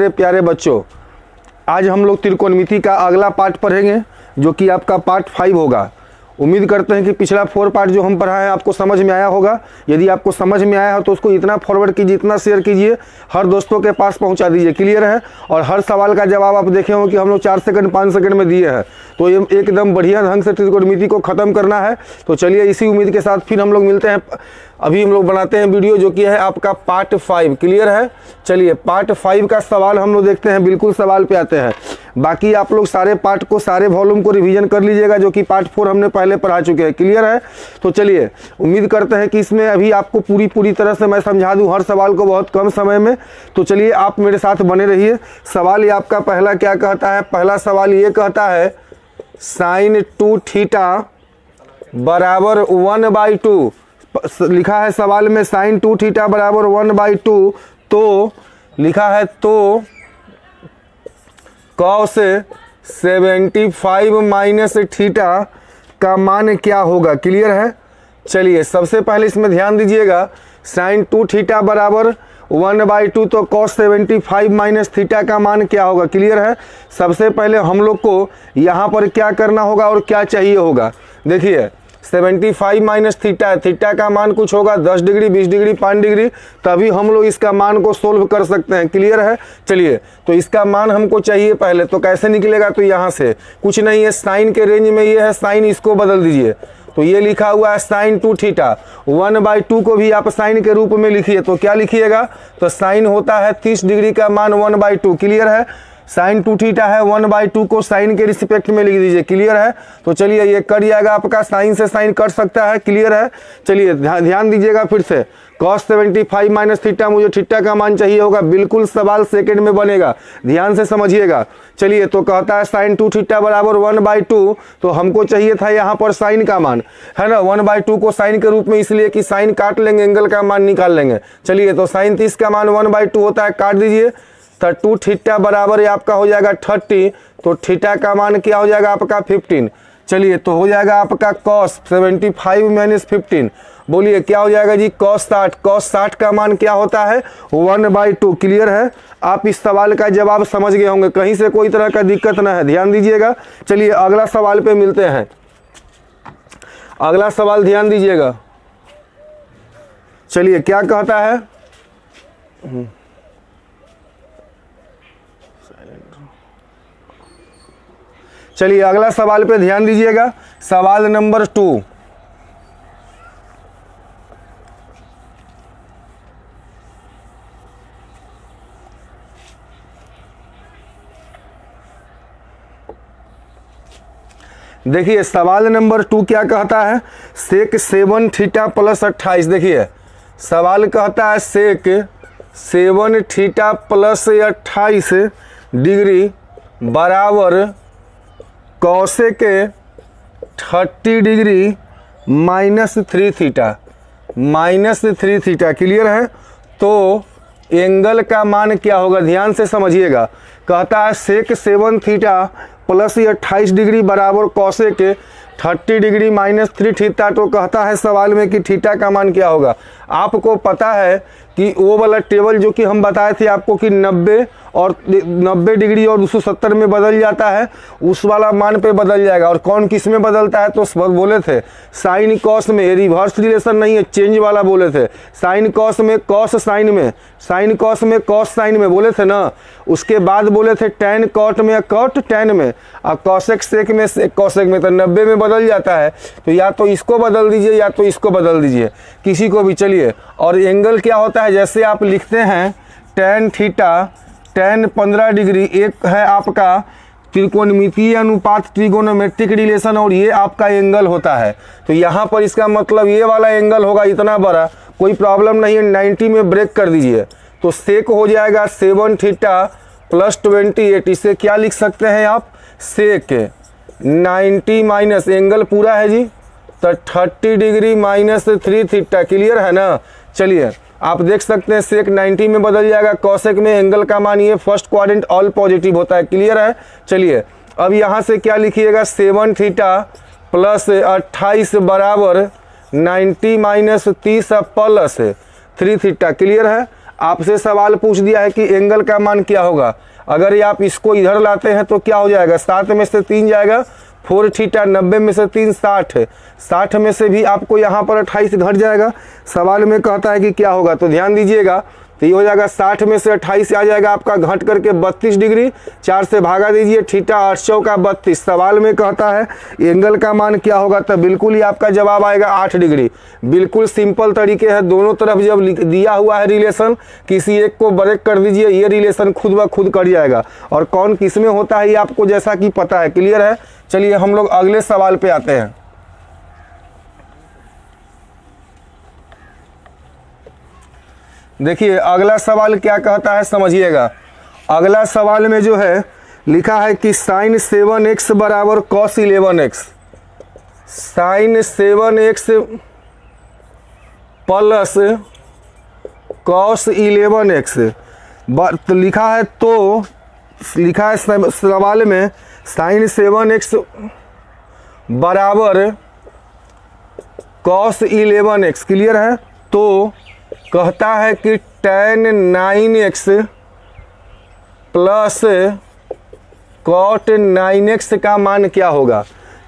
मेरे प्यारे बच्चों, आज हम लोग त्रिकोणमिति का अगला पार्ट पढ़ेंगे जो कि आपका पार्ट 5 होगा। उम्मीद करते हैं कि पिछला 4 पार्ट जो हम पढ़ाए हैं आपको समझ में आया होगा। यदि आपको समझ में आया हो तो उसको इतना फॉरवर्ड कीजिए, इतना शेयर कीजिए, हर दोस्तों के पास पहुंचा दीजिए। क्लियर है? और हर सवाल का जवाब आप देखे हो कि हम लोग 4 सेकंड 5 सेकंड में दिए हैं, तो ये एकदम बढ़िया ढंग से त्रिकोणमिति को ख़त्म करना है। तो चलिए इसी उम्मीद के साथ फिर हम लोग मिलते हैं। अभी हम लोग बनाते हैं वीडियो जो कि है आपका पार्ट 5। क्लियर है? चलिए पार्ट 5 का सवाल हम लोग देखते हैं। बिल्कुल सवाल पे आते हैं। बाकी आप लोग सारे पार्ट को, सारे वॉल्यूम को रिवीजन कर लीजिएगा जो कि पार्ट 4 हमने पहले पढ़ा चुके हैं। क्लियर है? तो चलिए उम्मीद करते हैं कि इसमें अभी आपको पूरी तरह से मैं समझा दूं हर सवाल को बहुत कम समय में। तो चलिए आप मेरे साथ बने रहिए। सवाल ये आपका पहला क्या कहता है? पहला सवाल ये कहता है sin 2 थीटा बराबर 1/2 लिखा है सवाल में। sin 2 थीटा बराबर 1/2 तो लिखा है तो cos 75 माइनस थीटा का मान क्या होगा? क्लियर है? चलिए सबसे पहले इसमें ध्यान दीजिएगा। sin 2 थीटा बराबर 1/2 तो cos 75 माइनस थीटा का मान क्या होगा? क्लियर है? सबसे पहले हम लोग को यहाँ पर क्या करना होगा और क्या चाहिए होगा? देखिए 75 माइनस थीटा, थीटा का मान कुछ होगा 10 डिग्री, 20 डिग्री, 5 डिग्री, तभी हम लोग इसका मान को सोल्व कर सकते हैं। क्लियर है? चलिए तो इसका मान हमको चाहिए पहले, तो कैसे निकलेगा? तो यहाँ से कुछ नहीं है, साइन के रेंज में ये है, साइन इसको बदल दीजिए। तो ये लिखा हुआ है sin 2 थीटा, 1/2 को भी आप साइन के रूप में लिखिए। तो क्या लिखिएगा? तो साइन होता है 30 डिग्री का मान 1/2। क्लियर है? sin 2 थीटा है, 1/2 को साइन के रिस्पेक्ट में लिख दीजिए। क्लियर है? तो चलिए ये कट जाएगा आपका, साइन से साइन कट सकता है। क्लियर है? चलिए ध्यान दीजिएगा फिर से। cos 75 माइनस थीटा, मुझे थीटा का मान चाहिए होगा। बिल्कुल सवाल सेकंड में बनेगा, ध्यान से समझिएगा। चलिए तो कहता है sin 2 थीटा बराबर 1/2, तो हमको चाहिए था यहाँ पर साइन का मान, है ना। 1/2 को साइन के रूप में इसलिए कि साइन काट लेंगे, एंगल का मान निकाल लेंगे। चलिए तो sin 30 का मान 1/2 होता है, काट दीजिए। तो 2 थीटा बराबर आपका हो जाएगा 30, तो थीटा का मान क्या हो जाएगा आपका 15। चलिए तो हो जाएगा आपका cos 75 माइनस 15, बोलिए क्या हो जाएगा जी? cos 60। cos 60 का मान क्या होता है? 1/2। क्लियर है? आप इस सवाल का जवाब समझ गए होंगे, कहीं से कोई तरह का दिक्कत ना है, ध्यान दीजिएगा। चलिए अगला सवाल पे मिलते हैं। अगला सवाल ध्यान दीजिएगा। चलिए क्या कहता है? चलिए अगला सवाल पे ध्यान दीजिएगा। सवाल नंबर 2। देखिए सवाल नंबर 2 क्या कहता है? सेक 7 थीटा प्लस 28। देखिए सवाल कहता है सेक 7 थीटा प्लस 28 डिग्री बराबर cosec 30 degree minus 3 theta, minus 3 theta. Clear है? तो एंगल का मान क्या होगा? ध्यान से समझिएगा। कहता है सेक 7 थीटा प्लस 28 डिग्री बराबर कॉसेक 30 डिग्री माइनस 3 थीटा। तो कहता है सवाल में कि थीटा का मान क्या होगा। आपको पता है कि वो वाला टेबल जो कि हम बताए थे आपको कि 90 डिग्री और 270 में बदल जाता है, उस वाला मान पे बदल जाएगा। और कौन किस में बदलता है? तो बोले थे साइन कॉस में, रिवर्स रिलेशन नहीं है, चेंज वाला बोले थे। साइन कॉस में, कॉस साइन में, साइन कॉस में, कॉस साइन में बोले थे ना। उसके बाद बोले थे टैन कॉट में, कॉट टैन में, और कॉसेक सेक में, कॉसेक में। तो 90 में बदल जाता है, तो या तो इसको बदल दीजिए या तो इसको बदल दीजिए, किसी को भी। चलिए और एंगल क्या होता है? जैसे आप लिखते हैं टैन थीटा, टैन 15 डिग्री, एक है आपका त्रिकोणमितीय अनुपात, ट्रिगोनोमेट्रिक रिलेशन, और ये आपका एंगल होता है। तो यहाँ पर इसका मतलब ये वाला एंगल होगा इतना बड़ा, कोई प्रॉब्लम नहीं है, 90 में ब्रेक कर दीजिए। तो सेक हो जाएगा 7 थीटा प्लस 28। इसे क्या लिख सकते हैं आप? सेक 90 माइनस एंगल पूरा है जी, तो 30 डिग्री माइनस 3 थीटा। क्लियर है ना? चलिए आप देख सकते हैं सेक 90 में बदल जाएगा, कॉसेक में एंगल का मान ये फर्स्ट क्वाड्रेंट ऑल पॉजिटिव होता है। क्लियर है? चलिए अब यहाँ से क्या लिखिएगा? 7 थीटा प्लस 28 बराबर 90 माइनस 30 प्लस 3 थीटा। क्लियर है? आपसे सवाल पूछ दिया है कि एंगल का मान क्या होगा। अगर ये आप इसको इधर लाते हैं तो क्या हो जाएगा, 7 में से 3 जाएगा 4 थीटा, 90 में से 3 60, 60 में से भी आपको यहाँ पर 28 घट जाएगा। सवाल में कहता है कि क्या होगा, तो ध्यान दीजिएगा, तो ये हो जाएगा 60 में से 28 आ जाएगा आपका घट करके 32 डिग्री, 4 से भागा दीजिए, थीटा 8 चौका 32। सवाल में कहता है एंगल का मान क्या होगा, तो बिल्कुल ही आपका जवाब आएगा 8 डिग्री। बिल्कुल सिंपल तरीके है, दोनों तरफ जब दिया हुआ है रिलेशन, किसी एक को ब्रेक कर दीजिए, ये रिलेशन खुद ब खुद कट जाएगा। और कौन किस में होता है ये आपको जैसा कि पता है, क्लियर है। चलिए हम लोग अगले सवाल पे आते हैं। देखिए अगला सवाल क्या कहता है समझिएगा। अगला सवाल में जो है लिखा है कि sin 7x बराबर cos 11x, sin 7x plus cos 11x तो लिखा है, तो लिखा है सवाल में sin 7x बराबर cos 11x, क्लियर है। तो कहता है कि tan 9x plus cot 9x का मान क्या होगा।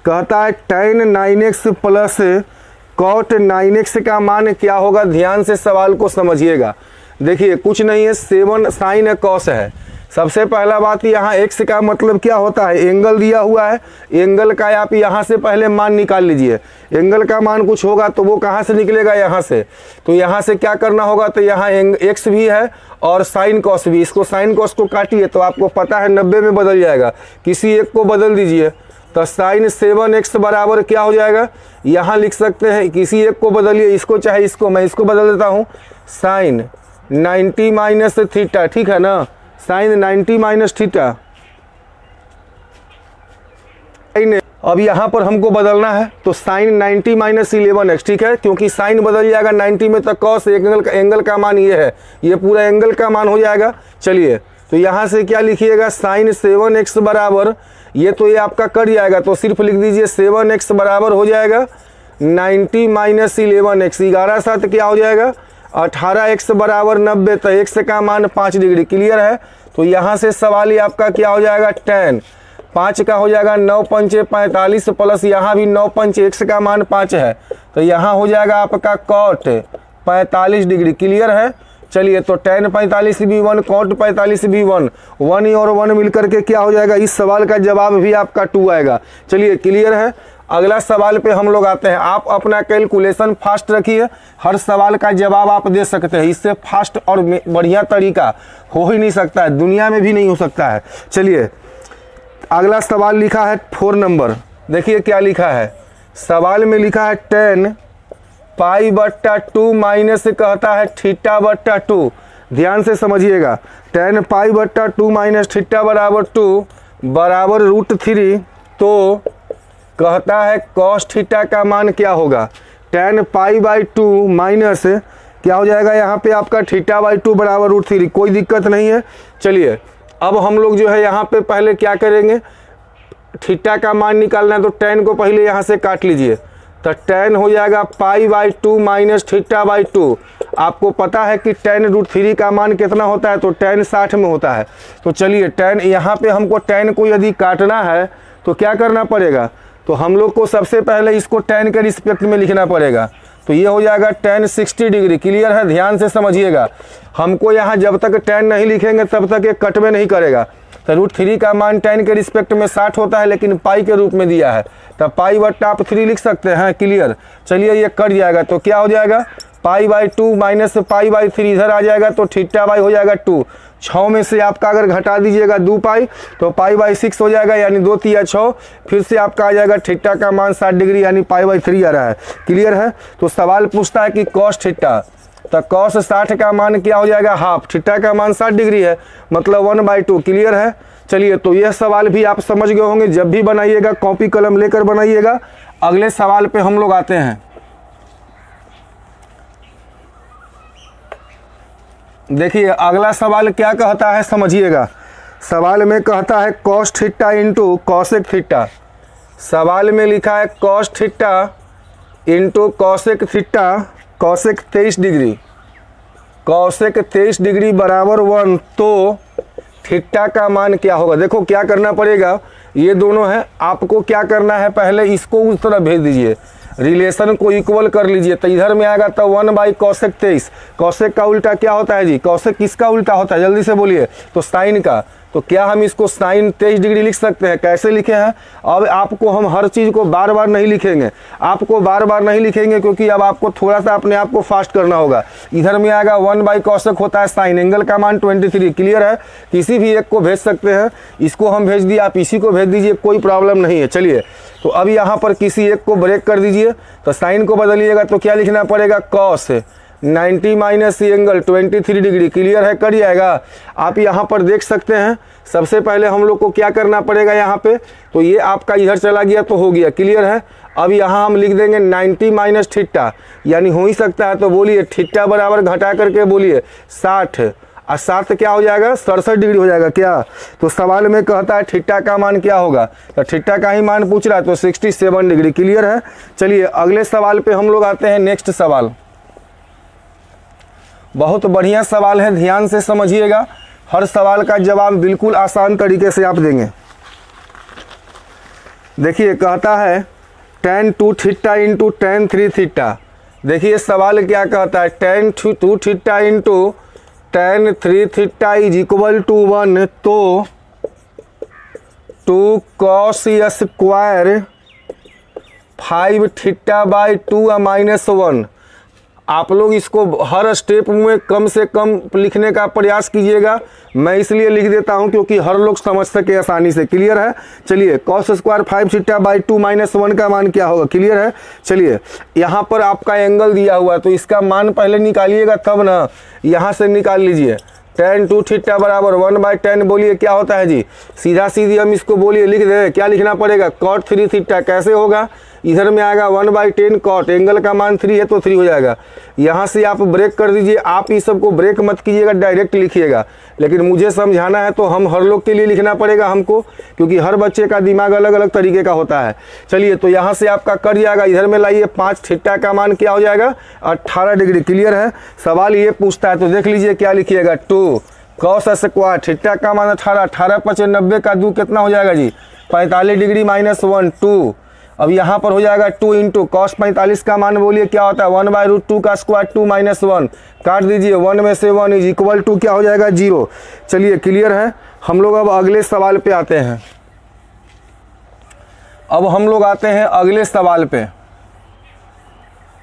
कहता है tan 9x plus cot 9x का मान क्या होगा। ध्यान से सवाल को समझिएगा। देखिए कुछ नहीं है, 7 साइन है कॉस है। सबसे पहला बात यहाँ x का मतलब क्या होता है, एंगल दिया हुआ है, एंगल का आप यहाँ से पहले मान निकाल लीजिए। एंगल का मान कुछ होगा तो वो कहाँ से निकलेगा, यहाँ से। तो यहाँ से क्या करना होगा, तो यहाँ x भी है और साइन कॉस भी, इसको साइन कॉस को काटिए तो आपको पता है 90 में बदल जाएगा, किसी एक को बदल दीजिए। तो साइन 7x बराबर क्या हो जाएगा, यहाँ लिख सकते हैं, किसी एक को बदलिए, इसको चाहे इसको, मैं इसको बदल देता हूँ, साइन 90 माइनस थीटा, ठीक है ना, साइन 90 माइनस थीटा। अब यहाँ पर हमको बदलना है तो साइन 90 माइनस 11x, ठीक है, क्योंकि साइन बदल जाएगा 90 में, तो कॉस एंगल का मान ये है, ये पूरा एंगल का मान हो जाएगा। चलिए तो यहाँ से क्या लिखिएगा, साइन 7x बराबर, ये तो ये आपका कट जाएगा तो सिर्फ लिख दीजिए 7x बराबर हो जाएगा 90 माइनस 11x, 11 7 क्या हो जाएगा 18x बराबर 90, तो x का मान 5 डिग्री, क्लियर है। तो यहाँ से सवाल ही आपका क्या हो जाएगा, tan 5 का हो जाएगा 9 पंचे 45 प्लस यहाँ भी 9 पंचे, x का मान 5 है, तो यहाँ हो जाएगा आपका cot 45 डिग्री, क्लियर है। चलिए तो tan 45 भी 1, cot 45 भी 1, 1 और 1 मिलकर के क्या हो जाएगा, इस सवाल का जवाब भी आपका 2 आएगा। चलिए क्लियर है। अगला सवाल पे हम लोग आते हैं। आप अपना कैलकुलेशन फास्ट रखिए, हर सवाल का जवाब आप दे सकते हैं, इससे फास्ट और बढ़िया तरीका हो ही नहीं सकता है, दुनिया में भी नहीं हो सकता है। चलिए अगला सवाल लिखा है 4 नंबर, देखिए क्या लिखा है। सवाल में लिखा है tan पाई बट्टा 2 माइनस कहता है थीटा बट्टा 2। ध्यान से समझिएगा, tan पाई बट्टा 2 माइनस थीटा बराबर 2 बराबर √3। तो कहता है cos थीटा का मान क्या होगा, tan पाई बाई 2 माइनस क्या हो जाएगा यहाँ पे आपका थीटा बाई 2 बराबर √3, कोई दिक्कत नहीं है। चलिए अब हम लोग जो है यहाँ पे पहले क्या करेंगे, थीटा का मान निकालना है तो tan को पहले यहाँ से काट लीजिए, तो tan हो जाएगा pi by 2 minus theta by 2। आपको पता है कि tan √3 का मान कितना होता है, तो tan 60 में होता है। तो चलिए tan यहाँ पे हमको tan को यदि काटना है तो क्या करना पड़ेगा, तो हम लोग को सबसे पहले इसको tan के रिस्पेक्ट में लिखना पड़ेगा। तो ये हो जाएगा tan 60 डिग्री, क्लियर है। ध्यान से समझिएगा, हमको यहाँ जब तक tan नहीं लिखेंगे तब तक ये कट में नहीं करेगा। तो √3 का मान tan के रिस्पेक्ट में 60 होता है, लेकिन पाई के रूप में दिया है, तब पाई बट्टा आप 3 लिख सकते हैं, क्लियर। चलिए ये कट जाएगा तो क्या हो जाएगा, pi by 2 minus pi by 3 इधर आ जाएगा, तो थीटा बाई हो जाएगा 2। 6 में से आपका अगर घटा दीजिएगा 2 पाई तो पाई बाई 6 हो जाएगा, यानी 2 3 6, फिर से आपका आ जाएगा थीटा का मान 60 डिग्री, यानी पाई बाई 3 आ रहा है, क्लियर है। तो सवाल पूछता है कि cos थीटा, तो cos 60 का मान क्या हो जाएगा, हाफ, थीटा का मान 60 डिग्री है, मतलब 1/2, क्लियर है। चलिए तो यह सवाल भी आप समझ गए होंगे, जब भी बनाइएगा कॉपी कलम लेकर बनाइएगा। अगले सवाल पे हम लोग आते हैं। देखिए अगला सवाल क्या कहता है समझिएगा। सवाल में कहता है cos theta into cosec theta. सवाल में लिखा है cos theta into cosec theta, cosec 23 degree. Cosec 23 degree बराबर 1, तो थीटा का मान क्या होगा। देखो क्या करना पड़ेगा, ये दोनों है, आपको क्या करना है, पहले इसको उस तरफ भेज दीजिए, रिलेशन को इक्वल कर लीजिए, तो इधर में आएगा तो 1 बाई कौसेक 23। कौसेक का उल्टा क्या होता है जी, कौसेक किसका उल्टा होता है, जल्दी से बोलिए, तो साइन का। तो क्या हम इसको साइन 23 डिग्री लिख सकते हैं, कैसे लिखे हैं। अब आपको हम हर चीज़ को बार बार नहीं लिखेंगे, आपको बार बार नहीं लिखेंगे, क्योंकि अब आपको थोड़ा सा अपने आप को फास्ट करना होगा। इधर में आएगा 1 बाई कौसेक होता है साइन, एंगल का मान 23, क्लियर है। किसी भी एक को भेज सकते हैं, इसको हम भेज दिए, आप इसी को भेज दीजिए, कोई प्रॉब्लम नहीं है। चलिए, तो अब यहाँ पर किसी एक को ब्रेक कर दीजिए, तो साइन को बदलिएगा तो क्या लिखना पड़ेगा, cos 90 minus angle 23 degree, clear है, कर जाएगा। आप यहाँ पर देख सकते हैं, सबसे पहले हम लोग को क्या करना पड़ेगा यहाँ पे, तो ये आपका इधर चला गया तो हो गया, क्लियर है। अब यहाँ हम लिख देंगे 90 माइनस थीटा, यानी हो ही सकता है, तो बोलिए थीटा बराबर घटा करके बोलिए 60, और 7 क्या हो जाएगा, 67 डिग्री हो जाएगा क्या। तो सवाल में कहता है थीटा का मान क्या होगा, तो थीटा का ही मान पूछ रहा है, तो 67 डिग्री, क्लियर है। चलिए अगले सवाल पे हम लोग आते हैं। नेक्स्ट सवाल बहुत बढ़िया सवाल है, ध्यान से समझिएगा, हर सवाल का जवाब बिल्कुल आसान तरीके से आप देंगे। देखिए कहता है tan 2 theta into tan 3 theta. देखिए सवाल क्या कहता है, tan 2 theta into tan 3 theta is equal to 1, तो 2 cos square 5 theta by 2 minus 1। आप लोग इसको हर स्टेप में कम से कम लिखने का प्रयास कीजिएगा, मैं इसलिए लिख देता हूं क्योंकि हर लोग समझ सके आसानी से, क्लियर है। चलिए cos square 5 theta by 2 minus 1 का मान क्या होगा, क्लियर है। चलिए यहाँ पर आपका एंगल दिया हुआ है, तो इसका मान पहले निकालिएगा तब ना, यहाँ से निकाल लीजिए। tan 2 थीटा बराबर 1 बाई 10, बोलिए क्या होता है जी, सीधा सीधी हम इसको बोलिए लिख दे, क्या लिखना पड़ेगा, cot 3 थीटा। कैसे होगा, इधर में आएगा 1 बाई 10 कॉट, एंगल का मान 3 है तो 3 हो जाएगा। यहाँ से आप ब्रेक कर दीजिए, आप इस सब को ब्रेक मत कीजिएगा, डायरेक्ट लिखिएगा, लेकिन मुझे समझाना है तो हम हर लोग के लिए लिखना पड़ेगा हमको, क्योंकि हर बच्चे का दिमाग अलग अलग तरीके का होता है। चलिए तो यहाँ से आपका कर जाएगा, इधर में लाइए 5 थीटा का मान क्या हो जाएगा, 18 डिग्री, क्लियर है। सवाल ये पूछता है तो देख लीजिए क्या लिखिएगा, 2 cos स्क्वायर थीटा का मान 18, 18 × 5 90 का 2 कितना हो जाएगा जी, 45 डिग्री माइनस 1, 2। अब यहाँ पर हो जाएगा 2 इंटू cos 45 का मान बोलिए क्या होता है, 1 बाई रूट 2 का स्क्वायर 2 माइनस 1, काट दीजिए, 1 में से 1 इज इक्वल टू क्या हो जाएगा, 0। चलिए क्लियर है। हम लोग अब अगले सवाल पे आते हैं। अब हम लोग आते हैं अगले सवाल पे।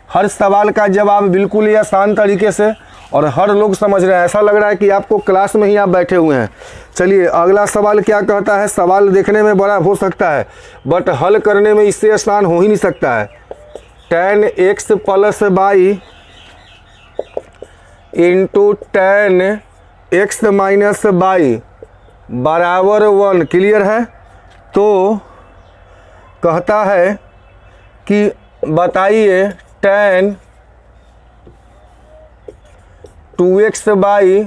हर सवाल का जवाब बिल्कुल ही आसान तरीके से और हर लोग समझ रहे हैं, ऐसा लग रहा है कि आपको क्लास में ही आप बैठे हुए हैं। चलिए अगला सवाल क्या कहता है, सवाल देखने में बड़ा हो सकता है बट हल करने में इससे आसान हो ही नहीं सकता है। tan x plus by into tan x minus by बराबर 1, क्लियर है। तो कहता है कि बताइए tan 2x बाई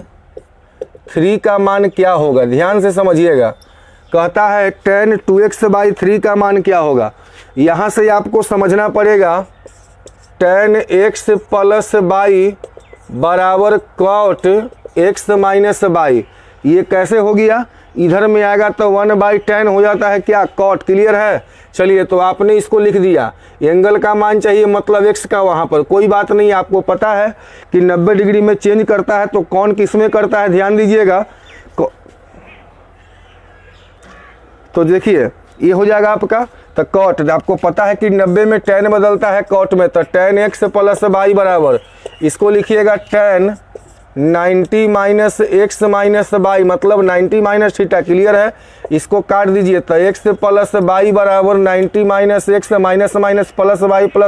3 का मान क्या होगा। ध्यान से समझिएगा, कहता है tan 2x बाई 3 का मान क्या होगा। यहाँ से आपको समझना पड़ेगा tan x प्लस बाई बराबर cot x माइनस बाई। ये कैसे हो गया, इधर में आएगा तो 1 बाई 10 हो जाता है क्या, cot, क्लियर है। चलिए तो आपने इसको लिख दिया, एंगल का मान चाहिए मतलब x का, वहाँ पर कोई बात नहीं, आपको पता है कि 90 डिग्री में चेंज करता है तो कौन किस में करता है, ध्यान दीजिएगा। तो देखिए ये हो जाएगा आपका, तो cot आपको पता है कि 90 में tan बदलता है cot में, तो tan x प्लस बाई बराबर, इसको लिखिएगा tan 90 minus x minus by, मतलब 90 माइनस थीटा, क्लियर है। इसको काट दीजिए तो x प्लस बाई बराबर 90 minus x minus minus plus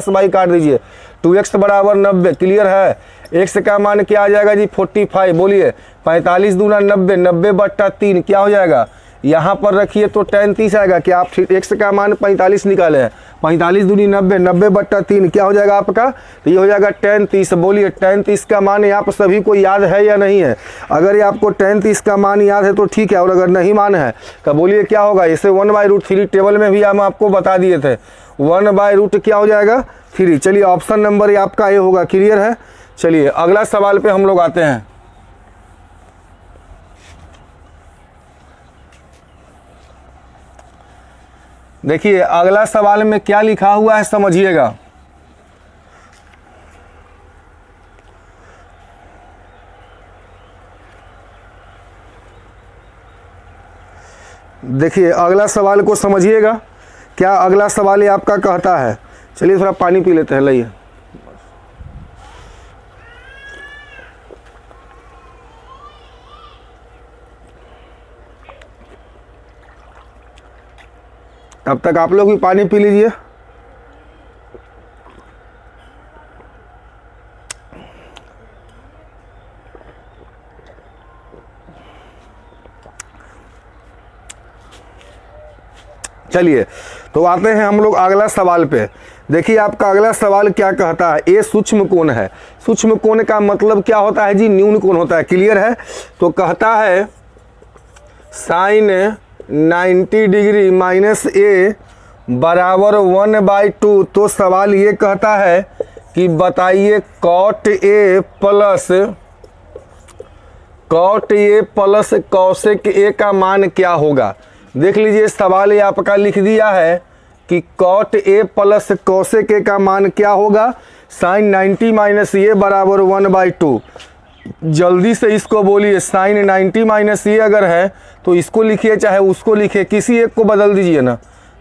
by काट दीजिए, 2x बराबर 90, क्लियर है। x का मान क्या आ जाएगा जी 45, बोलिए 45 दूना 90, 90 बट्टा 3 क्या हो जाएगा, यहाँ पर रखिए तो tan 30 आएगा। क्या आप x का मान 45 निकाले हैं, 45 दूनी 90, 90 बट्टा 3 क्या हो जाएगा आपका, तो ये हो जाएगा tan 30। बोलिए tan 30 का मान आप सभी को याद है या नहीं है। अगर ये आपको tan 30 का मान याद है तो ठीक है, और अगर नहीं मान है तो बोलिए क्या होगा। इसे 1/√3 टेबल में भी हम आपको बता दिए थे, 1/√3 क्या हो जाएगा 3। चलिए ऑप्शन नंबर आपका ये होगा, क्लियर है। चलिए अगला सवाल पे हम लोग आते हैं। देखिए अगला सवाल में क्या लिखा हुआ है समझिएगा। देखिए अगला सवाल को समझिएगा, क्या अगला सवाल ये आपका कहता है। चलिए थोड़ा पानी पी लेते हैं, लाइए। तब तक आप लोग भी पानी पी लीजिए। चलिए तो आते हैं हम लोग अगला सवाल पे। देखिए आपका अगला सवाल क्या कहता है, ए सूक्ष्म कोण है। सूक्ष्म कोण का मतलब क्या होता है जी, न्यून कोण होता है। क्लियर है। तो कहता है साइन 90 डिग्री माइनस ए बराबर 1/2। तो सवाल ये कहता है कि बताइए cot a plus cosec a का मान क्या होगा। देख लीजिए सवाल ये आपका लिख दिया है कि cot a plus cosec a का मान क्या होगा, साइन 90 माइनस ए बराबर 1/2। जल्दी से इसको बोलिए, साइन 90 माइनस ए अगर है तो इसको लिखिए चाहे उसको लिखिए, किसी एक को बदल दीजिए ना।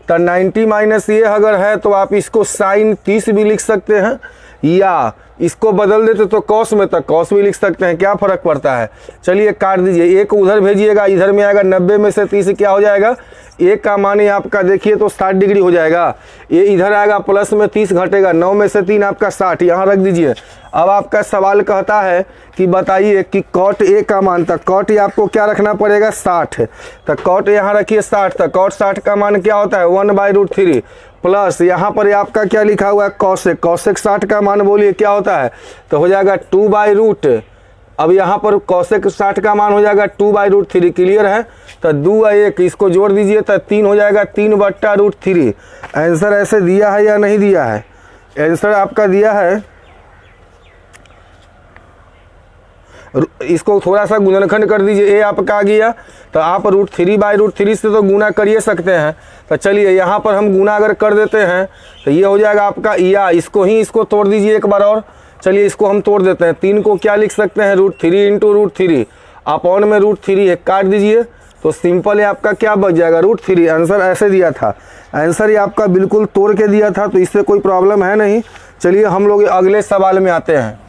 तो 90 माइनस ए अगर है तो आप इसको साइन 30 भी लिख सकते हैं, या इसको बदल देते तो कॉस में तक कॉस भी लिख सकते हैं, क्या फ़र्क पड़ता है। चलिए काट दीजिए, एक उधर भेजिएगा, इधर में आएगा 90 में से 30 क्या हो जाएगा, एक का मान ये आपका देखिए तो 60 डिग्री हो जाएगा। ये इधर आएगा प्लस में 30 घटेगा, 9 में से 3 आपका 60, यहाँ रख दीजिए। अब आपका सवाल कहता है कि बताइए कि कॉट ए का मान था, कॉट ए आपको क्या रखना पड़ेगा 60, तो कॉट यहाँ रखिए 60, तो कॉट 60 का मान क्या होता है 1/√3 प्लस यहाँ पर आपका क्या लिखा हुआ है कॉसेक, कॉसेक 60 का मान बोलिए क्या होता है, तो हो जाएगा 2/√। अब यहाँ पर कॉसेक 60 का मान हो जाएगा 2/√3। क्लियर है। तो 2 और 1 इसको जोड़ दीजिए तो 3 हो जाएगा 3/√3। आंसर ऐसे दिया है या नहीं दिया है, आंसर आपका दिया है। इसको थोड़ा सा गुणनखंड कर दीजिए, ए आपका आ गया, तो आप √3/√3 से तो गुना करिए सकते हैं। तो चलिए यहाँ पर हम गुना अगर कर देते हैं तो ये हो जाएगा आपका, या इसको तोड़ दीजिए एक बार और। चलिए इसको हम तोड़ देते हैं, 3 को क्या लिख सकते हैं √3 × √3, अपॉन में √3 है, काट दीजिए तो सिंपल है आपका क्या बच जाएगा √3। आंसर ऐसे दिया था, आंसर ये आपका बिल्कुल तोड़ के दिया था, तो इससे कोई प्रॉब्लम है नहीं। चलिए हम लोग अगले सवाल में आते हैं।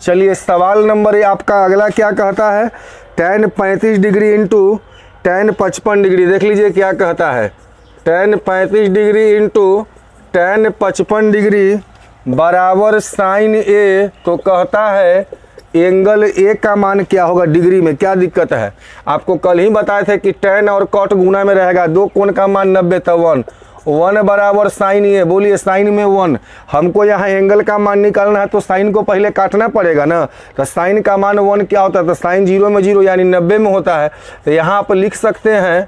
चलिए सवाल नंबर ये आपका अगला क्या कहता है, tan 35 degree into tan 55 degree. देख लीजिए क्या कहता है, tan 35 degree into tan 55 degree बराबर साइन ए। तो कहता है एंगल ए का मान क्या होगा डिग्री में, क्या दिक्कत है। आपको कल ही बताए थे कि tan और cot गुना में रहेगा, दो कोण का मान 90 था 1 बराबर साइन ए। बोलिए साइन में 1, हमको यहाँ एंगल का मान निकालना है तो साइन को पहले काटना पड़ेगा ना। तो साइन का मान 1 क्या होता है, तो साइन 0 में 0 यानी 90 में होता है। तो यहाँ आप लिख सकते हैं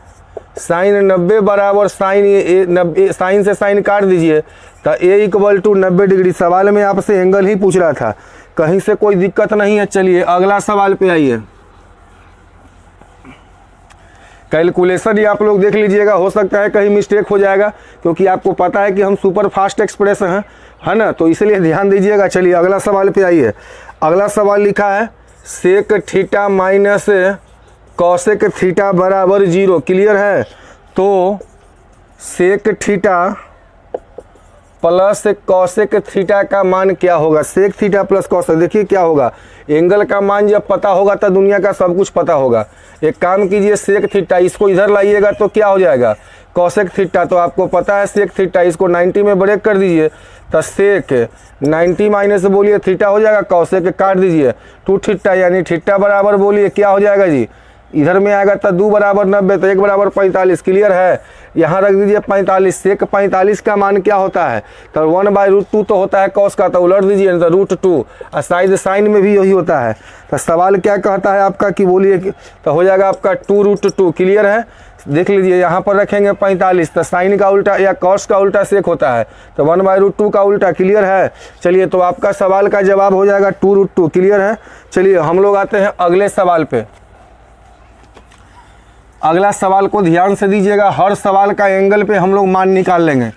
साइन 90 बराबर साइन ए। 90 साइन से साइन काट दीजिए तो ए = 90 डिग्री। सवाल में आपसे एंगल ही पूछ रहा था, कहीं से कोई दिक्कत नहीं है। चलिए अगला सवाल पे आइए। कैलकुलेशन ही आप लोग देख लीजिएगा, हो सकता है कहीं मिस्टेक हो जाएगा, क्योंकि आपको पता है कि हम सुपर फास्ट एक्सप्रेस हैं, है ना, तो इसलिए ध्यान दीजिएगा। चलिए अगला सवाल पे आइए। अगला सवाल लिखा है sec theta minus cosec theta बराबर 0। क्लियर है। तो sec theta plus cosec theta का मान क्या होगा, सेक थीटा प्लस कॉसेक। देखिए क्या होगा, एंगल का मान जब पता होगा तो दुनिया का सब कुछ पता होगा। एक काम कीजिए, सेक थीटा इसको इधर लाइएगा तो क्या हो जाएगा कॉसेक थीटा। तो आपको पता है सेक थीटा, इसको 90 में ब्रेक कर दीजिए तो सेक 90 माइनस बोलिए थीटा हो जाएगा, कॉसेक काट दीजिए 2 थीटा, यानी थीटा बराबर बोलिए क्या हो जाएगा जी इधर में आएगा तो 2 बराबर 90 तो 1 बराबर 45। क्लियर है, यहाँ रख दीजिए 45। सेक 45 का मान क्या होता है, तो 1/√2 तो होता है कॉस का, तो उलट दीजिए तो √2, और साइन में भी यही होता है। तो सवाल क्या कहता है आपका कि बोलिए, तो हो जाएगा आपका 2√2। क्लियर है, देख लीजिए यहाँ पर रखेंगे 45, तो साइन का उल्टा या कॉस का उल्टा सेक होता है, तो 1/√2 का उल्टा। क्लियर है, चलिए तो आपका सवाल का जवाब हो जाएगा 2√2। क्लियर है, चलिए हम लोग आते हैं अगले सवाल पे। अगला सवाल को ध्यान से दीजिएगा, हर सवाल का एंगल पे हम लोग मान निकाल लेंगे।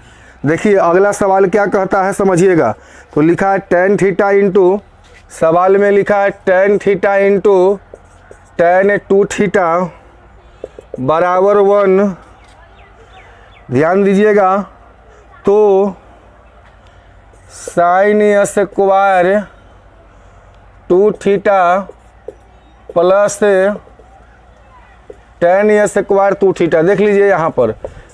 देखिए अगला सवाल क्या कहता है समझिएगा, तो लिखा है tan थीटा इंटू, सवाल में लिखा है tan theta into tan 2 theta बराबर 1। ध्यान दीजिएगा, तो sine square 2 theta plus tan square 2 theta. देख लीजिए यहाँ पर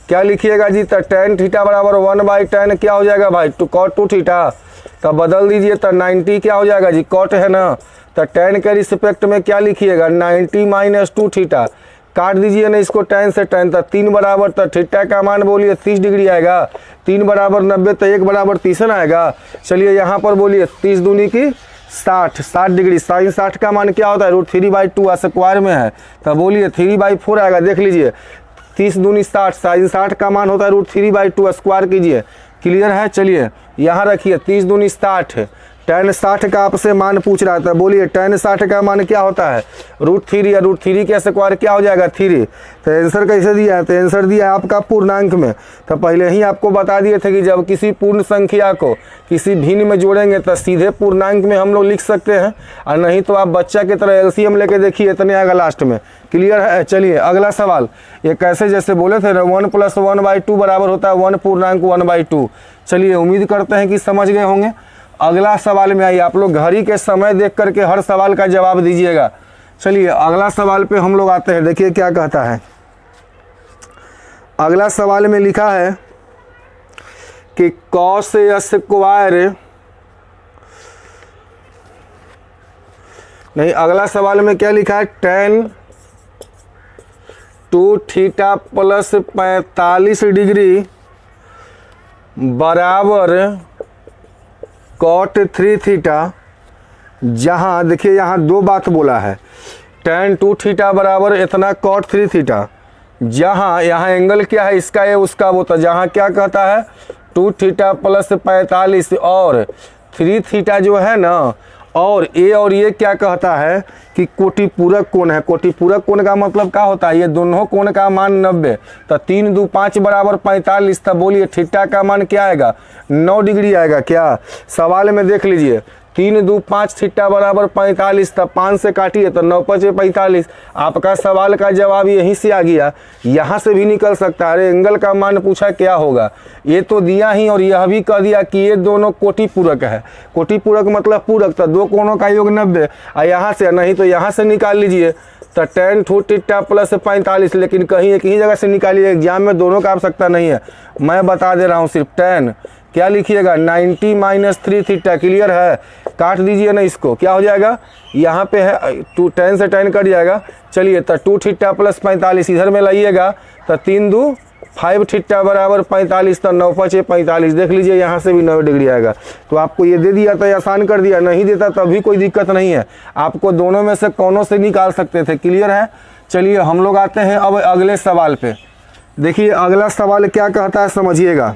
क्या लिखिएगा जी, तो tan थीटा बराबर 1/tan क्या हो जाएगा भाई, cot 2 थीटा। तो बदल दीजिए, तो 90 क्या हो जाएगा जी, cot है ना, तो tan के रिस्पेक्ट में क्या लिखिएगा 90 - 2 थीटा। काट दीजिए ना इसको tan से tan, तो 3 बराबर, तो थीटा का मान बोलिए 30 डिग्री आएगा। 3 बराबर 90 तो 1 बराबर 30 ना आएगा। चलिए यहाँ पर बोलिए 30 दूनी की 60 डिग्री। साइन 60 का मान क्या होता है, √3/2 स्क्वायर में है, तो बोलिए 3/4 आएगा। देख लीजिए 30 दूनी 60, साइन 60 का मान होता है √3/2 स्क्वायर कीजिए। क्लियर है, चलिए यहाँ रखिए 30 दूनी 60, tan 60 का आपसे मान पूछ रहा था, बोलिए tan 60 का मान क्या होता है √3, या √3 के स्क्वायर क्या हो जाएगा 3। तो आंसर कैसे दिया है, तो आंसर दिया है आपका पूर्णांक में। तो पहले ही आपको बता दिए थे कि जब किसी पूर्ण संख्या को किसी भिन्न में जोड़ेंगे तो सीधे पूर्णांक में हम लोग लिख सकते हैं, और नहीं तो आप बच्चा की तरह LCM लेके देखिए, इतने आएगा लास्ट में। क्लियर है, चलिए अगला सवाल। ये कैसे जैसे बोले थे ना 1 + 1/2 बराबर होता है 1 पूर्णांक 1/2। चलिए उम्मीद करते हैं कि समझ गए होंगे। अगला सवाल में आइए, आप लोग घड़ी के समय देख करके हर सवाल का जवाब दीजिएगा। चलिए अगला सवाल पे हम लोग आते हैं, देखिए क्या कहता है। अगला सवाल में लिखा है कि cos स्क्वायर, नहीं अगला सवाल में क्या लिखा है, tan 2 थीटा प्लस 45 डिग्री बराबर cot 3 थीटा। जहाँ देखिए यहाँ 2 बात बोला है, tan 2 थीटा बराबर इतना cot 3 थीटा। जहाँ यहाँ एंगल क्या है, इसका ये उसका वो, तो जहाँ क्या कहता है 2 थीटा प्लस 45 और 3 थीटा जो है ना, और ए और ये क्या कहता है कि कोटिपूरक कोण है। कोटिपूरक कोण का मतलब क्या होता है, ये दोनों कोण का मान 90, तो 3 2 5 बराबर 45। तब बोलिए थीटा का मान क्या आएगा, 9 डिग्री आएगा। क्या सवाल में देख लीजिए, 3 2 5 थीटा बराबर 45, तब 5 से काटिए तो 9 5 45। आपका सवाल का जवाब यहीं से आ गया, यहाँ से भी निकल सकता है। अरे एंगल का मान पूछा क्या होगा, ये तो दिया ही, और यह भी कह दिया कि ये दोनों कोटिपूरक है। कोटिपूरक मतलब पूरक, तो 2 कोणों का योग 90, और यहाँ से नहीं तो यहाँ से निकाल लीजिए, तो tan 2 थीटा प्लस 45। लेकिन कहीं एक ही जगह से निकालिए, एग्जाम में दोनों का आवश्यकता नहीं है, मैं बता दे रहा हूँ सिर्फ tan क्या लिखिएगा 90 - 3 थीटा। क्लियर है, काट दीजिए ना इसको, क्या हो जाएगा, यहाँ पे है 2, tan से tan कट जाएगा। चलिए तो 2 थीटा प्लस 45 इधर में लाइएगा, तो 3 2 5 थीटा बराबर 45, तो 9 5 45। देख लीजिए यहाँ से भी 9 डिग्री आएगा। तो आपको ये दे दिया तो आसान कर दिया, नहीं देता तब भी कोई दिक्कत नहीं है, आपको दोनों में से कौनों से निकाल सकते थे। क्लियर है, चलिए हम लोग आते हैं अब अगले सवाल पे। देखिए अगला सवाल क्या कहता है समझिएगा,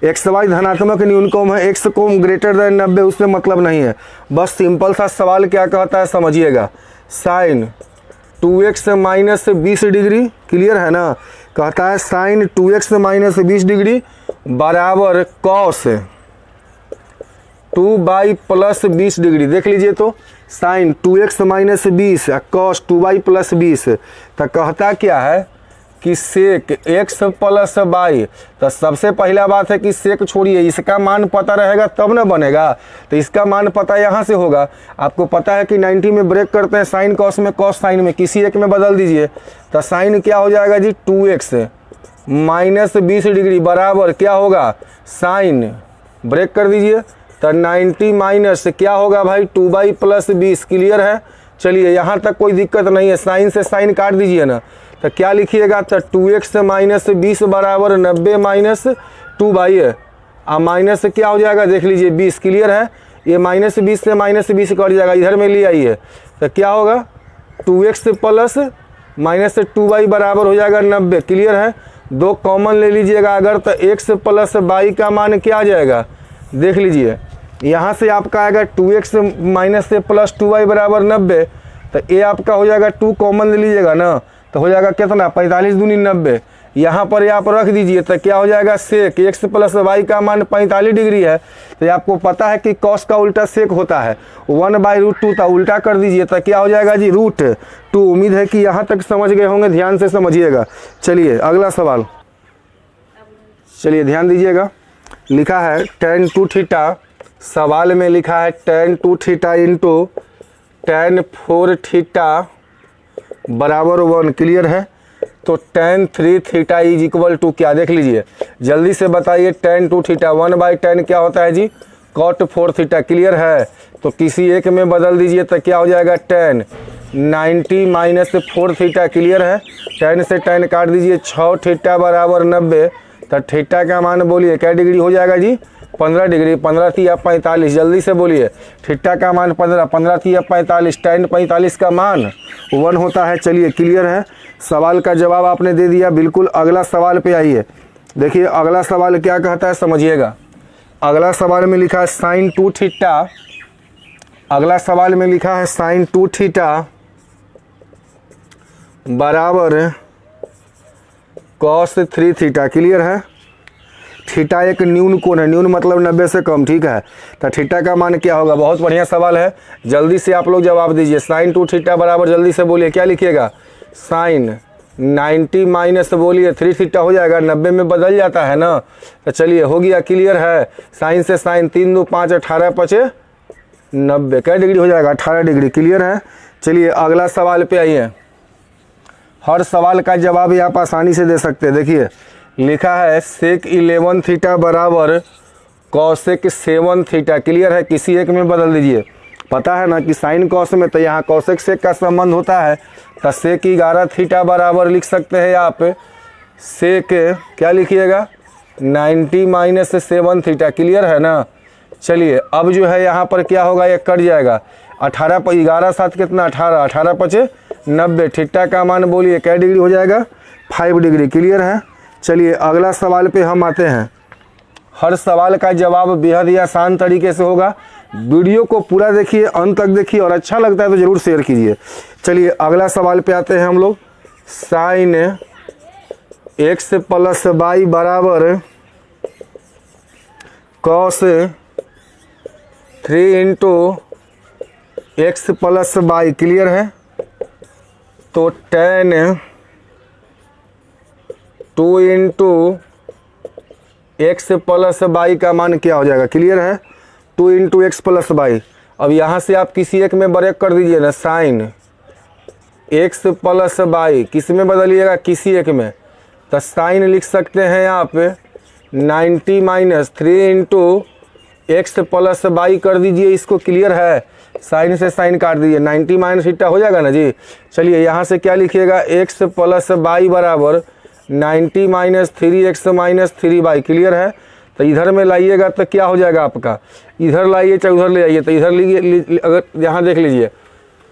XY धनात्मक न्यूनतम है, x को ग्रेटर देन 90 उसमें मतलब नहीं है। बस सिंपल सा सवाल क्या कहता है समझिएगा, साइन 2x - 20 डिग्री। क्लियर है ना, कहता है साइन 2x - 20 डिग्री बराबर कॉस 2y + 20 डिग्री। देख लीजिए तो साइन 2x - 20 कॉस 2y + 20, तो कहता क्या है कि सेक x + y। तो सबसे पहला बात है कि सेक छोड़िए, इसका मान पता रहेगा तब ना बनेगा, तो इसका मान पता यहाँ से होगा। आपको पता है कि 90 में ब्रेक करते हैं, साइन कॉस में, कॉस साइन में, किसी एक में बदल दीजिए। तो साइन क्या हो जाएगा जी 2x - 20 डिग्री बराबर क्या होगा, साइन ब्रेक कर दीजिए, तो 90 माइनस क्या होगा भाई 2y + 20। क्लियर है, चलिए यहाँ तक कोई दिक्कत नहीं है, साइन से साइन काट दीजिए ना, तो क्या लिखिएगा, तो 2x माइनस 20 बराबर 90 माइनस 2 है। अब माइनस से क्या हो जाएगा देख लीजिए 20, क्लियर है। ये माइनस 20 से माइनस 20 कट जाएगा, इधर में ले आइए तो क्या होगा 2x प्लस माइनस 2y बराबर हो जाएगा 90, क्लियर है। 2 कॉमन ले लीजिएगा अगर, तो x प्लस y का मान क्या आ जाएगा देख लीजिए, यहाँ से आपका आएगा 2x माइनस से प्लस 2y बराबर 90, तो ये आपका हो जाएगा 2 कॉमन ले लीजिएगा ना, तो हो जाएगा कितना 45 दूनी 90। यहाँ पर आप रख दीजिए तो क्या हो जाएगा सेक x प्लस वाई का मान 45 डिग्री है, तो आपको पता है कि कॉस का उल्टा सेक होता है 1/√2, तो उल्टा कर दीजिए तो क्या हो जाएगा जी √2। उम्मीद है कि यहाँ तक समझ गए होंगे, ध्यान से समझिएगा। चलिए अगला सवाल, चलिए ध्यान दीजिएगा। लिखा है tan 2 थीटा, सवाल में लिखा है tan 2 theta into tan 4 theta बराबर 1, क्लियर है। तो tan 3 theta is equal to क्या देख लीजिए, जल्दी से बताइए। tan 2 थीटा 1/tan क्या होता है जी cot 4 थीटा, क्लियर है। तो किसी एक में बदल दीजिए तो क्या हो जाएगा tan 90 माइनस 4 थीटा, क्लियर है। tan से tan काट दीजिए, 6 थीटा बराबर 90, तो थीटा का मान बोलिए क्या डिग्री हो जाएगा जी 15 डिग्री। 15 3 45, जल्दी से बोलिए थीटा का मान 15, 15 3 45, tan 45 का मान 1 होता है। चलिए क्लियर है, सवाल का जवाब आपने दे दिया। बिल्कुल अगला सवाल पे आइए। देखिए अगला सवाल क्या कहता है समझिएगा। अगला सवाल में लिखा है sin 2 थीटा, अगला सवाल में लिखा है sin 2 थीटा बराबर cos 3 थीटा, क्लियर है। थीटा एक न्यून कोण है, न्यून मतलब 90 से कम, ठीक है। तो थीटा का मान क्या होगा, बहुत बढ़िया सवाल है, जल्दी से आप लोग जवाब दीजिए। sin 2 थीटा बराबर जल्दी से बोलिए क्या लिखिएगा, sin 90 माइनस बोलिए 3 थीटा हो जाएगा, 90 में बदल जाता है ना। तो चलिए हो गया, क्लियर है। साइन से साइन 3 2 5 18 5 90, क्या डिग्री हो जाएगा 18 डिग्री, क्लियर है। चलिए अगला सवाल पे आइए। हर सवाल का जवाब आप आसानी से दे सकते हैं। देखिए लिखा है sec 11 थीटा बराबर cosec 7 थीटा, क्लियर है। किसी एक में बदल दीजिए, पता है ना कि साइन कॉस में तो यहाँ cosec sec का संबंध होता है, तो sec 11 थीटा बराबर लिख सकते हैं आप sec क्या लिखिएगा 90 माइनस 7 थीटा, क्लियर है ना। चलिए अब जो है यहाँ पर क्या होगा, ये कट जाएगा 18 पर 11 7 कितना 18, 18 5 90, थीटा का मान बोलिए क्या डिग्री हो जाएगा 5 डिग्री, क्लियर है। चलिए अगला सवाल पे हम आते हैं। हर सवाल का जवाब बेहद ही आसान तरीके से होगा। वीडियो को पूरा देखिए, अंत तक देखिए, और अच्छा लगता है तो ज़रूर शेयर कीजिए। चलिए अगला सवाल पे आते हैं हम लोग। साइन x प्लस वाई बराबर cos 3 into x plus y, clear है। तो tan 2 into x plus y का मान क्या हो जाएगा, क्लियर है। 2 इंटू एक्स प्लस वाई। अब यहाँ से आप किसी एक में ब्रेक कर दीजिए ना, साइन एक्स प्लस वाई किस में बदलिएगा, किसी एक में। तो साइन लिख सकते हैं आप 90 minus 3 into x plus y कर दीजिए इसको, क्लियर है। साइन से साइन काट दीजिए, 90 माइनस थीटा हो जाएगा ना जी। चलिए यहाँ से क्या लिखिएगा, एक्स प्लस वाई बराबर 90 minus 3x minus 3y, clear है। तो इधर में लाइएगा तो क्या हो जाएगा आपका, इधर लाइए चाहे उधर ले आइए, तो इधर लीजिए। अगर यहाँ देख लीजिए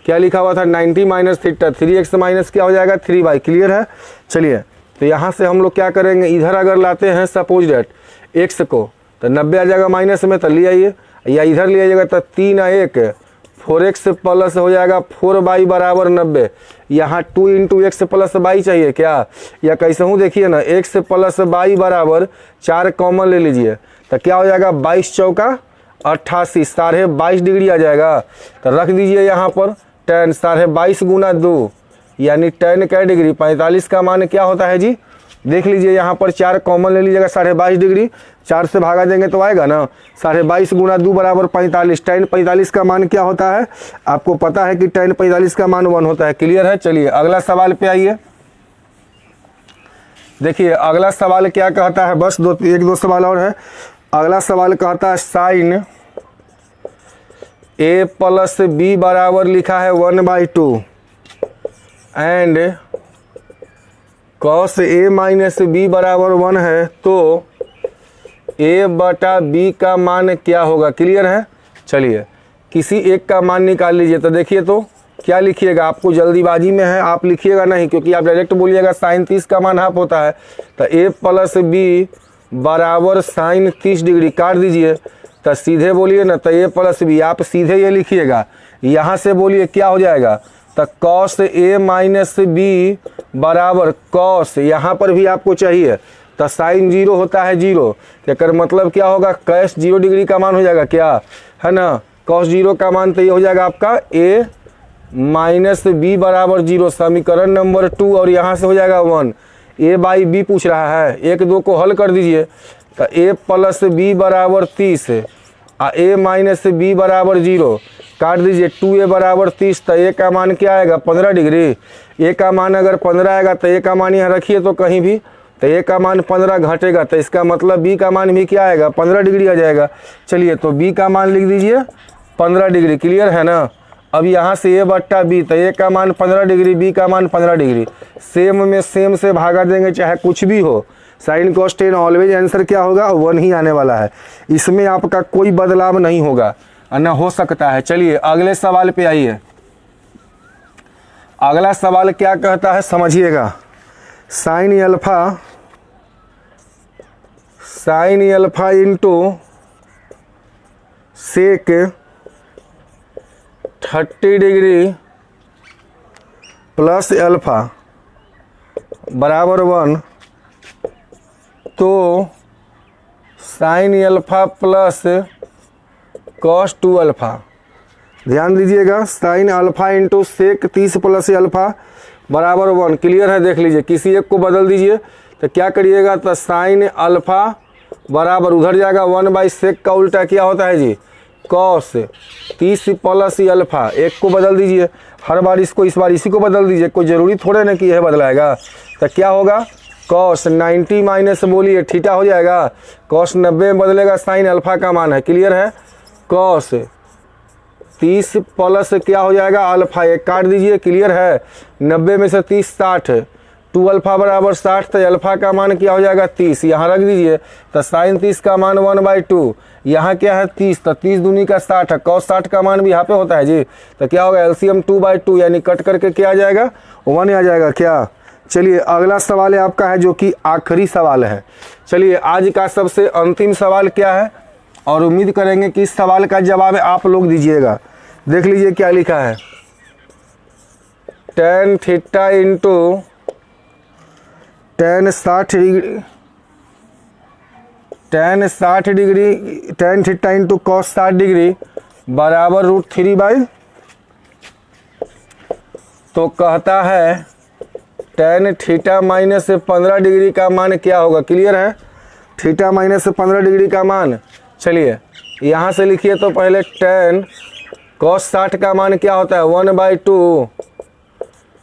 क्या लिखा हुआ था 90 माइनस थीटा, 3x माइनस क्या हो जाएगा 3y, क्लियर है। चलिए तो यहाँ से हम लोग क्या करेंगे, इधर अगर लाते हैं सपोज डेट x को तो 90 आ जाएगा माइनस में, तो ले आइए, या इधर ले आइएगा तो 3 1 4x प्लस हो जाएगा 4y बराबर 90। यहाँ 2 इंटू एक्स प्लस वाई चाहिए क्या, या कैसे हूँ देखिए ना, x प्लस वाई बराबर 4 कॉमन ले लीजिए, तो क्या हो जाएगा 22 चौका 88, 22.5 डिग्री आ जाएगा। तो रख दीजिए यहाँ पर tan 22.5 गुना 2 यानी tan क्या डिग्री 45 का मान क्या होता है जी, देख लीजिए यहाँ पर 4 कॉमन ले लीजिएगा, 22.5 डिग्री 4 से भागा देंगे तो आएगा ना 22.5 गुना 2 बराबर 45। tan 45 का मान क्या होता है, आपको पता है कि tan 45 का मान 1 होता है, क्लियर है। चलिए अगला सवाल पे आइए। देखिए अगला सवाल क्या कहता है, बस एक दो सवाल और है। अगला सवाल कहता है साइन ए प्लस बी बराबर लिखा है 1/2 and cos a minus b बराबर 1 है, तो ए बटा बी का मान क्या होगा? क्लियर है। चलिए किसी एक का मान निकाल लीजिए। तो देखिए तो क्या लिखिएगा, आपको जल्दीबाजी में है, आप लिखिएगा नहीं क्योंकि आप डायरेक्ट बोलिएगा साइन 30 का मान हाफ होता है। तो ए प्लस बी बराबर साइन 30 डिग्री काट दीजिए। तो सीधे बोलिए ना, तो ए प्लस बी आप सीधे ये लिखिएगा, यहाँ से बोलिए क्या हो जाएगा? तो कॉस ए माइनस बी बराबर कॉस, यहाँ पर भी आपको चाहिए तो साइन 0 होता है 0, तो मतलब क्या होगा? कॉस 0 डिग्री का मान हो जाएगा, क्या है ना? कॉस 0 का मान तो ये हो जाएगा आपका ए माइनस बी बराबर 0, समीकरण नंबर 2, और यहाँ से हो जाएगा 1। ए बाई बी पूछ रहा है, 1 2 को हल कर दीजिए। तो ए प्लस बी बराबर 30 और ए माइनस बी बराबर 0 काट दीजिए। 2a बराबर 30, तो ए का मान क्या आएगा? 15 डिग्री। ए का मान अगर 15 आएगा तो ए का मान यहाँ रखिए तो कहीं भी, तो ए का मान 15 घटेगा, तो इसका मतलब बी का मान भी क्या आएगा? 15 डिग्री आ जाएगा। चलिए तो बी का मान लिख दीजिए 15 डिग्री। क्लियर है ना। अब यहाँ से ए बट्टा बी, तो ए का मान 15 डिग्री, बी का मान 15 डिग्री। सेम में सेम से भागा देंगे चाहे कुछ भी हो। Sine cos tan always answer क्या होगा? 1 ही आने वाला है, इसमें आपका कोई बदलाव नहीं होगा, ना हो सकता है। चलिए अगले सवाल पे आइए। अगला सवाल क्या कहता है समझिएगा। Sine alpha into sec 30 degree plus alpha बराबर 1, तो sine alpha plus cos 2 alpha. ध्यान दीजिएगा, sine alpha into sec 30 plus alpha बराबर 1। क्लियर है। देख लीजिए, किसी एक को बदल दीजिए तो क्या करिएगा? तो साइन अल्फा बराबर उधर जाएगा 1/सेक का उल्टा क्या होता है जी? Cos 30 plus alpha. एक को बदल दीजिए, हर बार इसको, इस बार इसी को बदल दीजिए, कोई ज़रूरी थोड़े ना कि यह बदलाएगा। तो क्या होगा? कॉस 90 माइनस बोलिए थीटा हो जाएगा। कॉस 90 में बदलेगा, साइन अल्फा का मान है। क्लियर है। कॉस 30 प्लस क्या हो जाएगा? अल्फा, एक काट दीजिए। क्लियर है। 90 में से 30 60, 2 अल्फा बराबर 60, तो अल्फा का मान क्या हो जाएगा? 30। यहाँ रख दीजिए। तो साइन 30 का मान 1/2, यहाँ क्या है? 30, तो 30 दूनी का 60 है। कॉस 60 का मान भी यहाँ पे होता है जी। तो क्या होगा? एलसीएम 2/2, यानी कट करके क्या आ जाएगा? 1 आ जाएगा। क्या? चलिए अगला सवाल है आपका, है जो कि आखिरी सवाल है। चलिए आज का सबसे अंतिम सवाल क्या है, और उम्मीद करेंगे कि इस सवाल का जवाब आप लोग दीजिएगा। देख लीजिए क्या लिखा है। tan theta into tan 60 degree tan theta into cos 60 degree बराबर √3/, तो कहता है tan थीटा माइनस 15 डिग्री का मान क्या होगा? क्लियर है। थीटा माइनस 15 डिग्री का मान, चलिए यहाँ से लिखिए। तो पहले tan कॉस 60 का मान क्या होता है? 1/2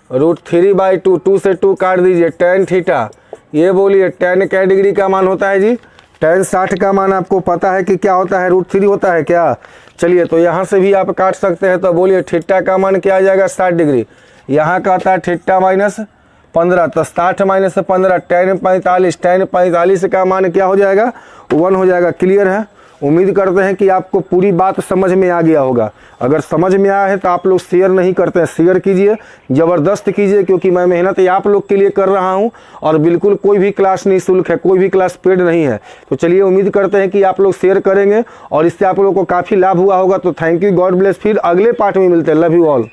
√3/2, 2 से 2 काट दीजिए। tan थीटा, ये बोलिए tan क्या डिग्री का मान होता है जी? tan 60 का मान आपको पता है कि क्या होता है? √3 होता है। क्या? चलिए तो यहाँ से भी आप काट सकते हैं। तो बोलिए थीटा का मान क्या आ जाएगा? 60 डिग्री। यहाँ का आता है थीटा माइनस 15, तो 60 माइनस 15 tan 45, tan 45 का मान क्या हो जाएगा? 1 हो जाएगा। क्लियर है। उम्मीद करते हैं कि आपको पूरी बात समझ में आ गया होगा। अगर समझ में आया है तो आप लोग शेयर नहीं करते हैं, शेयर कीजिए, ज़बरदस्त कीजिए, क्योंकि मैं मेहनत आप लोग के लिए कर रहा हूं और बिल्कुल कोई भी क्लास निःशुल्क है, कोई भी क्लास पेड नहीं है। तो चलिए उम्मीद करते हैं कि आप लोग शेयर करेंगे और इससे आप लोगों को काफ़ी लाभ हुआ होगा। तो थैंक यू, गॉड ब्लेस। फिर अगले पार्ट में मिलते हैं। Love you all.